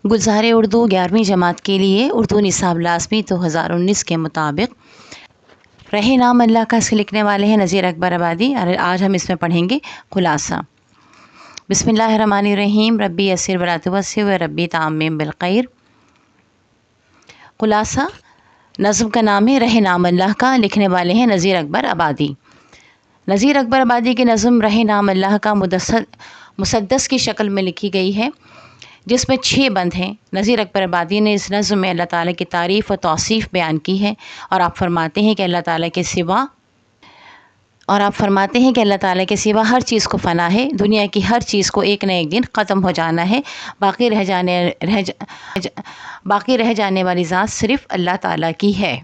گلزار اردو 11ویں جماعت کے لیے اردو نصاب لازمی 2019 کے مطابق رہے نام اللہ کا، اس کے لکھنے والے ہیں نذیر اکبر آبادی، اور آج ہم اس میں پڑھیں گے خلاصہ۔ بسم اللہ الرحمن الرحیم، ربی یسر ولا تعسر و ربی تعمم بالخیر۔ خلاصہ نظم کا نام ہے رہے نام اللہ کا، لکھنے والے ہیں نذیر اکبر آبادی۔ نذیر اکبر آبادی کی نظم رہے نام اللہ کا مسدس کی شکل میں لکھی گئی ہے، جس میں 6 بند ہیں۔ نذیر اکبر آبادی نے اس نظم میں اللہ تعالیٰ کی تعریف و توصیف بیان کی ہے، اور آپ فرماتے ہیں کہ اللہ تعالیٰ کے سوا ہر چیز کو فنا ہے، دنیا کی ہر چیز کو ایک نہ ایک دن ختم ہو جانا ہے، باقی رہ جانے والی ذات صرف اللہ تعالیٰ کی ہے۔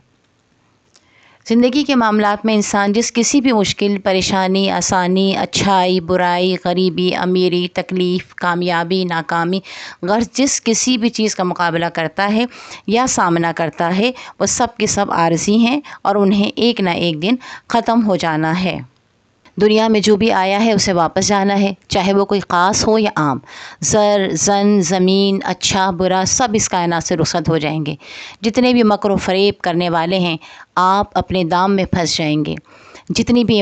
زندگی کے معاملات میں انسان جس کسی بھی مشکل، پریشانی، آسانی، اچھائی، برائی، غریبی، امیری، تکلیف، کامیابی، ناکامی، غرض جس کسی بھی چیز کا مقابلہ کرتا ہے یا سامنا کرتا ہے، وہ سب کے سب عارضی ہیں اور انہیں ایک نہ ایک دن ختم ہو جانا ہے۔ دنیا میں جو بھی آیا ہے اسے واپس جانا ہے، چاہے وہ کوئی خاص ہو یا عام۔ زر، زن، زمین، اچھا برا سب اس کائنات سے رخصت ہو جائیں گے۔ جتنے بھی مکر و فریب کرنے والے ہیں، آپ اپنے دام میں پھنس جائیں گے۔ جتنی بھی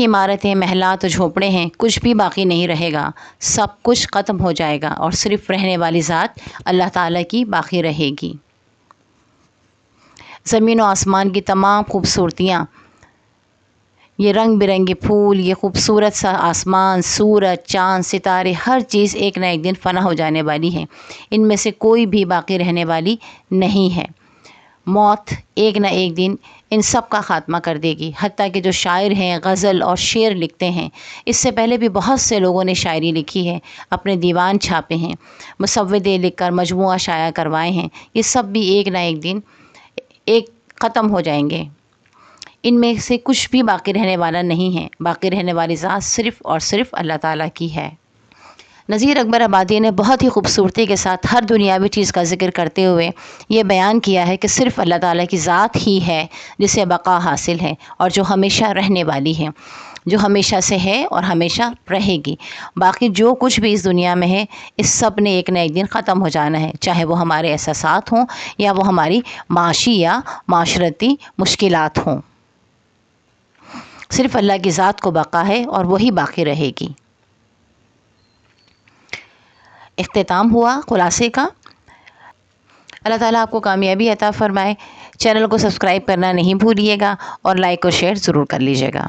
عمارتیں، محلات و جھونپڑے ہیں، کچھ بھی باقی نہیں رہے گا، سب کچھ ختم ہو جائے گا، اور صرف رہنے والی ذات اللہ تعالیٰ کی باقی رہے گی۔ زمین و آسمان کی تمام خوبصورتیاں، یہ رنگ برنگے پھول، یہ خوبصورت سا آسمان، سورج، چاند، ستارے، ہر چیز ایک نہ ایک دن فنا ہو جانے والی ہے، ان میں سے کوئی بھی باقی رہنے والی نہیں ہے۔ موت ایک نہ ایک دن ان سب کا خاتمہ کر دے گی۔ حتیٰ کہ جو شاعر ہیں، غزل اور شعر لکھتے ہیں، اس سے پہلے بھی بہت سے لوگوں نے شاعری لکھی ہے، اپنے دیوان چھاپے ہیں، مسودے لکھ کر مجموعہ شائع کروائے ہیں، یہ سب بھی ایک نہ ایک دن ختم ہو جائیں گے۔ ان میں سے کچھ بھی باقی رہنے والا نہیں ہے، باقی رہنے والی ذات صرف اور صرف اللہ تعالیٰ کی ہے۔ نذیر اکبر آبادی نے بہت ہی خوبصورتی کے ساتھ ہر دنیاوی چیز کا ذکر کرتے ہوئے یہ بیان کیا ہے کہ صرف اللہ تعالیٰ کی ذات ہی ہے جسے بقا حاصل ہے، اور جو ہمیشہ رہنے والی ہے، جو ہمیشہ سے ہے اور ہمیشہ رہے گی۔ باقی جو کچھ بھی اس دنیا میں ہے، اس سب نے ایک نہ ایک دن ختم ہو جانا ہے، چاہے وہ ہمارے احساسات ہوں یا وہ ہماری معاشی یا معاشرتی مشکلات ہوں۔ صرف اللہ کی ذات کو بقا ہے اور وہی باقی رہے گی۔ اختتام ہوا خلاصے کا۔ اللہ تعالیٰ آپ کو کامیابی عطا فرمائے۔ چینل کو سبسکرائب کرنا نہیں بھولیے گا، اور لائک اور شیئر ضرور کر لیجیے گا۔